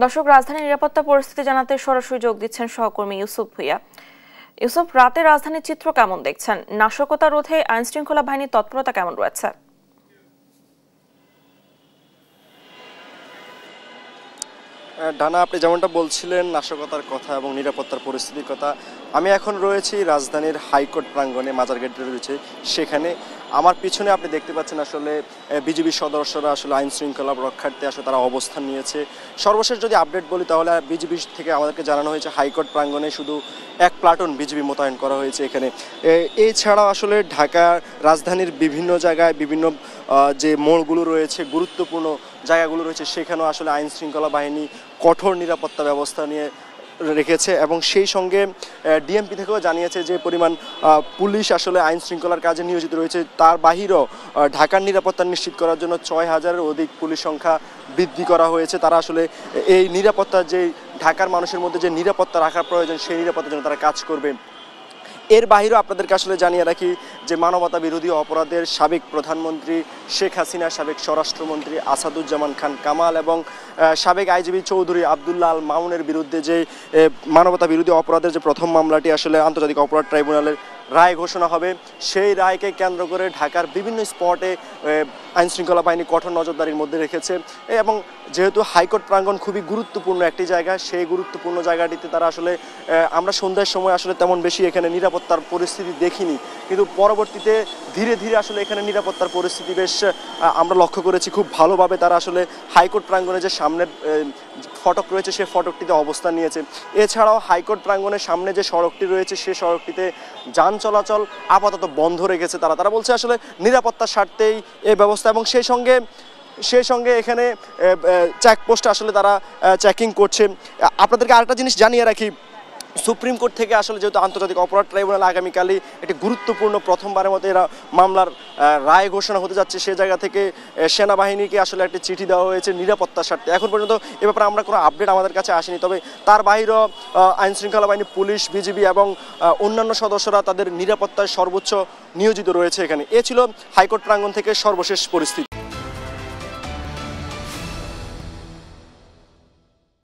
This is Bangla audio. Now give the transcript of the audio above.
দর্শক, রাজধানীর নিরাপত্তা পরিস্থিতি জানাতে সরাসরি যোগ দিচ্ছেন সহকর্মী ইউসুফ ভুইয়া। ইউসুফ, রাতে রাজধানীর চিত্র কেমন দেখছেন? নাশকতা রোধে আইনশৃঙ্খলা বাহিনীর তৎপরতা কেমন রয়েছে? ডানা, আপনি যেমনটা বলছিলেন নাশকতার কথা এবং নিরাপত্তার পরিস্থিতির কথা, আমি এখন রয়েছি রাজধানীর হাইকোর্ট প্রাঙ্গণে, মাজার গেটে রয়েছে সেখানে। আমার পিছনে আপনি দেখতে পাচ্ছেন আসলে বিজিবি সদস্যরা আসলে আইন শৃঙ্খলা রক্ষার্থে আসলে তারা অবস্থান নিয়েছে। সর্বশেষ যদি আপডেট বলি তাহলে বিজিবি থেকে আমাদেরকে জানানো হয়েছে হাইকোর্ট প্রাঙ্গণে শুধু এক প্লাটুন বিজিবি মোতায়েন করা হয়েছে এখানে। এছাড়াও আসলে ঢাকা রাজধানীর বিভিন্ন জায়গায় বিভিন্ন যে মোড়গুলো রয়েছে, গুরুত্বপূর্ণ জায়গাগুলো রয়েছে, সেখানেও আসলে আইন শৃঙ্খলা বাহিনী কঠোর নিরাপত্তা ব্যবস্থা নিয়ে রেখেছে এবং সেই সঙ্গে ডিএমপি থেকেও জানিয়েছে যে পরিমাণ পুলিশ আসলে আইন শৃঙ্খলার কাজে নিয়োজিত রয়েছে। তার বাহিরেও ঢাকার নিরাপত্তা নিশ্চিত করার জন্য ৬,০০০-এর অধিক পুলিশ সংখ্যা বৃদ্ধি করা হয়েছে। তারা আসলে এই নিরাপত্তা, যে ঢাকার মানুষের মধ্যে যে নিরাপত্তা রাখার প্রয়োজন, সেই নিরাপত্তার জন্য তারা কাজ করবে। এর বাহিরেও আপনাদেরকে আসলে জানিয়ে রাখি যে মানবতা বিরোধী অপরাধের সাবেক প্রধানমন্ত্রী শেখ হাসিনা, সাবেক স্বরাষ্ট্রমন্ত্রী আসাদুজ্জামান খান কামাল এবং সাবেক আইজিপি চৌধুরী আবদুল্লাহ আল মামুনের বিরুদ্ধে যে মানবতা বিরোধী অপরাধের যে প্রথম মামলাটি আসলে আন্তর্জাতিক অপরাধ ট্রাইব্যুনালের রায় ঘোষণা হবে, সেই রায়কে কেন্দ্র করে ঢাকার বিভিন্ন স্পটে আইনশৃঙ্খলা বাহিনী কঠোর নজরদারির মধ্যে রেখেছে। এবং যেহেতু হাইকোর্ট প্রাঙ্গণ খুবই গুরুত্বপূর্ণ একটি জায়গা, সেই গুরুত্বপূর্ণ জায়গাটিতে তারা আসলে আমরা সন্ধ্যার সময় আসলে তেমন বেশি এখানে নিরাপত্তার পরিস্থিতি দেখিনি, কিন্তু পরবর্তীতে ধীরে ধীরে আসলে এখানে নিরাপত্তার পরিস্থিতি বেশ আমরা লক্ষ্য করেছি। খুব ভালোভাবে তারা আসলে হাইকোর্ট প্রাঙ্গণে যে সামনের ফটক রয়েছে সেই ফটকটিতে অবস্থান নিয়েছে। এছাড়াও হাইকোর্ট প্রাঙ্গণের সামনে যে সড়কটি রয়েছে সেই সড়কটিতে যান চলাচল আপাতত বন্ধ রেখেছে তারা বলছে আসলে নিরাপত্তার স্বার্থেই এই ব্যবস্থা। এবং সেই সঙ্গে এখানে চেকপোস্টে আসলে তারা চেকিং করছে। আপনাদেরকে আরেকটা জিনিস জানিয়ে রাখি, সুপ্রিম কোর্ট থেকে আসলে যেহেতু আন্তর্জাতিক অপরাধ ট্রাইব্যুনাল আগামীকালই একটি গুরুত্বপূর্ণ প্রথমবারের মতো এরা মামলার রায় ঘোষণা হতে যাচ্ছে, সে জায়গা থেকে সেনাবাহিনীকে আসলে একটি চিঠি দেওয়া হয়েছে নিরাপত্তার স্বার্থে। এখন পর্যন্ত এ ব্যাপারে আমরা কোনো আপডেট আমাদের কাছে আসেনি, তবে তার বাইরেও আইনশৃঙ্খলা বাহিনী, পুলিশ, বিজিবি এবং অন্যান্য সদস্যরা তাদের নিরাপত্তায় সর্বোচ্চ নিয়োজিত রয়েছে এখানে। এ ছিল হাইকোর্ট প্রাঙ্গণ থেকে সর্বশেষ পরিস্থিতি।